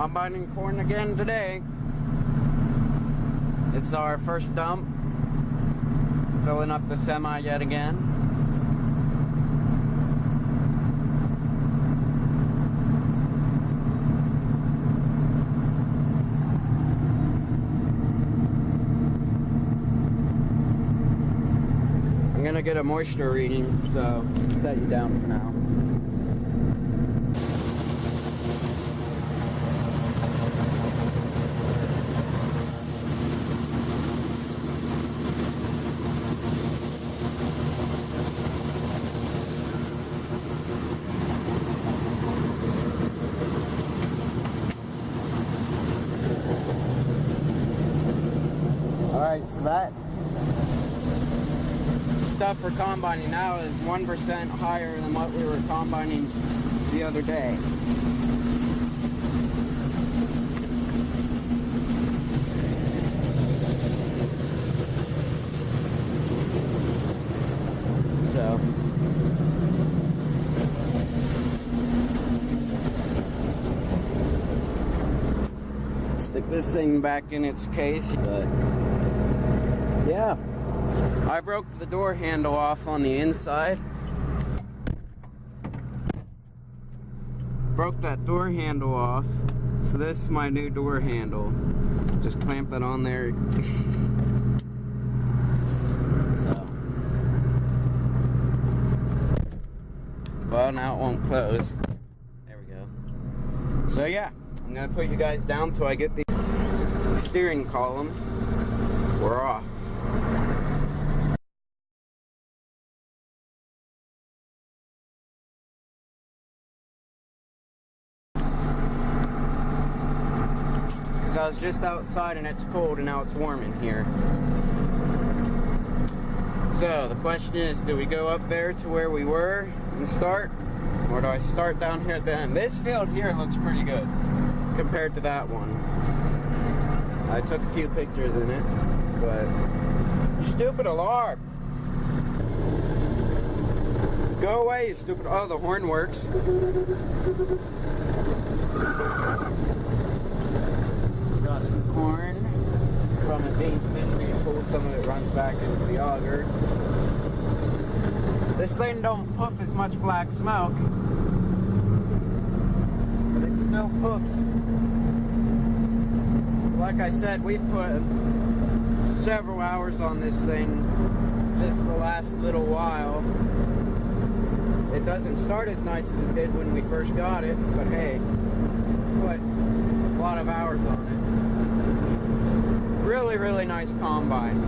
Combining corn again today. It's our first dump. Filling up the semi yet again. I'm gonna get a moisture reading, so set you down for now. Alright, so that stuff for combining now is 1% higher than what we were combining the other day. So stick this thing back in its case, but yeah, I broke the door handle off on the inside. Broke that door handle off, so this is my new door handle. Just clamp that on there. So, well, now it won't close. There we go. So yeah, I'm gonna put you guys down till I get the steering column. We're off. I was just outside and it's cold and now it's warm in here. So the question is, do we go up there to where we were and start? Or do I start down here at the end? This field here looks pretty good compared to that one. I took a few pictures in it, but you stupid alarm. Go away, you stupid. Oh, the horn works. Got some corn from it being full. Some of it runs back into the auger. This thing don't puff as much black smoke, but it still puffs. Like I said, we've put several hours on this thing just the last little while. It doesn't start as nice as it did when we first got it, but hey, put a lot of hours on it. Really, really nice combine.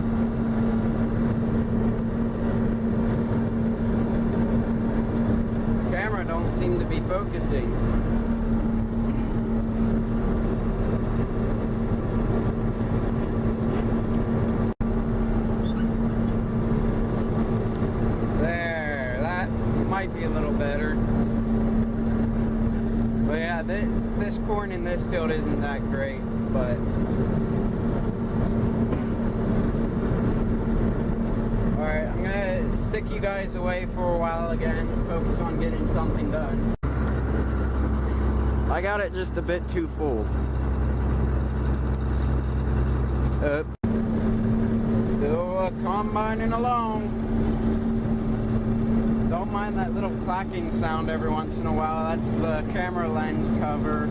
Camera don't seem to be focusing. There, that might be a little better. But yeah, this corn in this field isn't that great, but alright, I'm gonna stick you guys away for a while again, focus on getting something done. I got it just a bit too full. Still combining along. Don't mind that little clacking sound every once in a while. That's the camera lens cover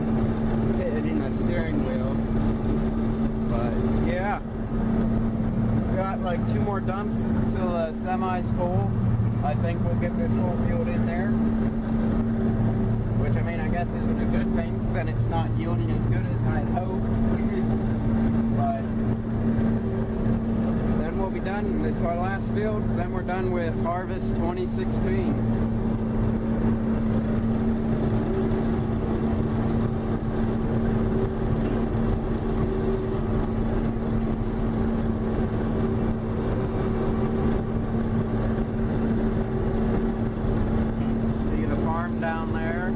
hitting the steering wheel. But yeah, we got like 2 more dumps until the semi's full. I think we'll get this whole field in there, which I mean I guess isn't a good thing because then it's not yielding as good as I'd hoped. But then we'll be done. This is our last field. Then we're done with harvest 2016. Down there.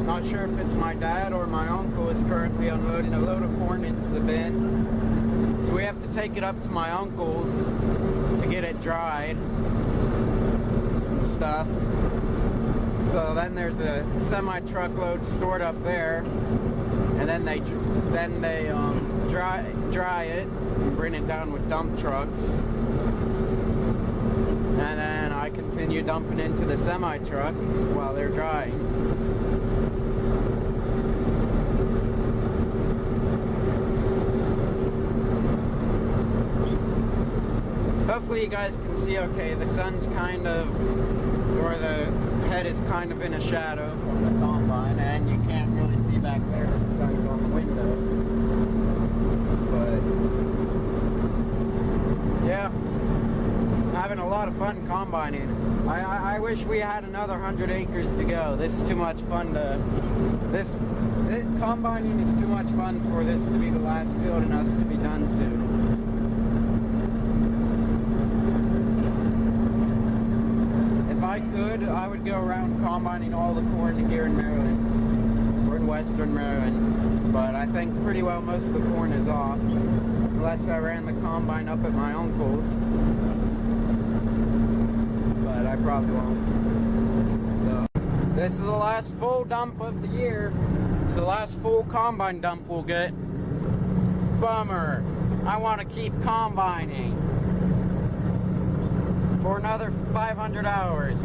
Not sure if it's my dad or my uncle is currently unloading a load of corn into the bin. So we have to take it up to my uncle's to get it dried and stuff. So then there's a semi-truckload stored up there, and then they dry it and bring it down with dump trucks, and then I continue dumping into the semi-truck while they're drying. Hopefully you guys can see okay. The sun's kind of, or the head is kind of in a shadow from the combine, and you can't really see back there because the sun's on the window. But yeah, having a lot of fun combining. I wish we had another 100 acres to go. This is too much fun to, this combining is too much fun for this to be the last field and us to be done soon. If I could, I would go around combining all the corn here in Maryland, or in western Maryland, but I think pretty well most of the corn is off, unless I ran the combine up at my uncle's, but I probably won't. So, this is the last full dump of the year. It's the last full combine dump we'll get. Bummer. I want to keep combining for another 500 hours.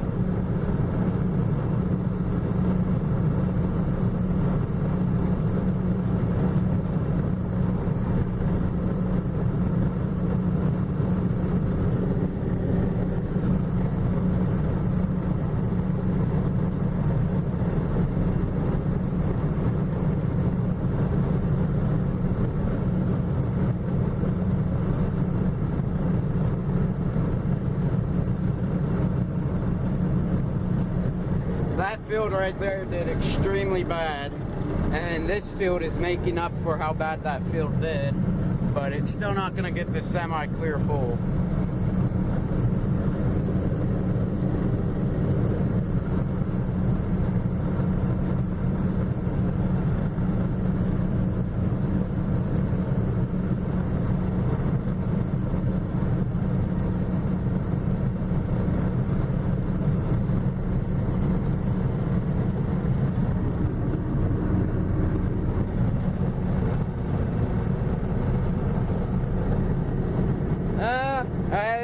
That field right there did extremely bad, and this field is making up for how bad that field did, but it's still not going to get this semi-clear full.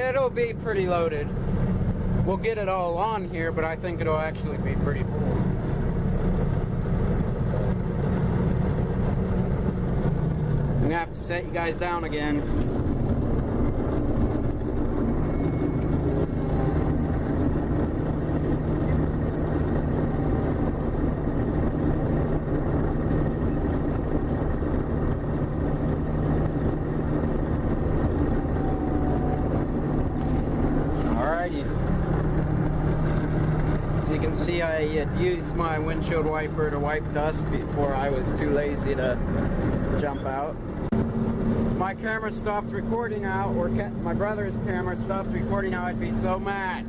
It'll be pretty loaded. We'll get it all on here, but I think it'll actually be pretty full. I'm gonna have to set you guys down again. So you can see I had used my windshield wiper to wipe dust before I was too lazy to jump out. If my camera stopped recording now, or my brother's camera stopped recording now, I'd be so mad.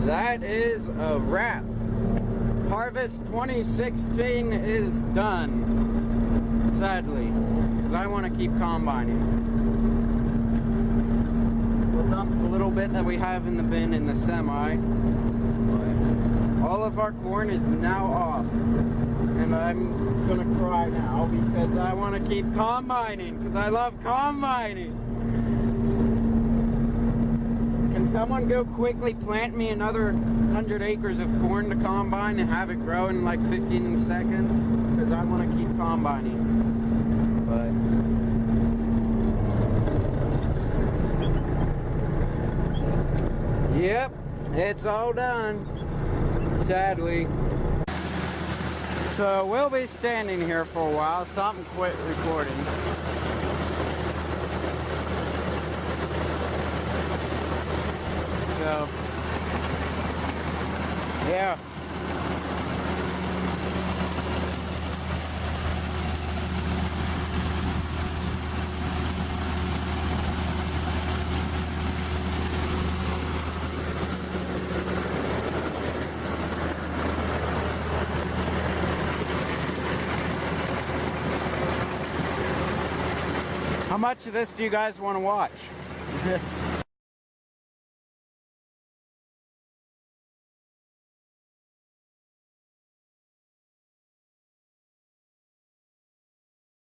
That is a wrap. Harvest 2016 is done, sadly, because I want to keep combining. We'll dump the little bit that we have in the bin in the semi. All of our corn is now off, and I'm gonna cry now because I want to keep combining, because I love combining. Can someone go quickly plant me another 100 acres of corn to combine and have it grow in like 15 seconds? Because I want to keep combining. But yep, it's all done, sadly. So we'll be standing here for a while. Something quit recording. So, yeah. How much of this do you guys want to watch?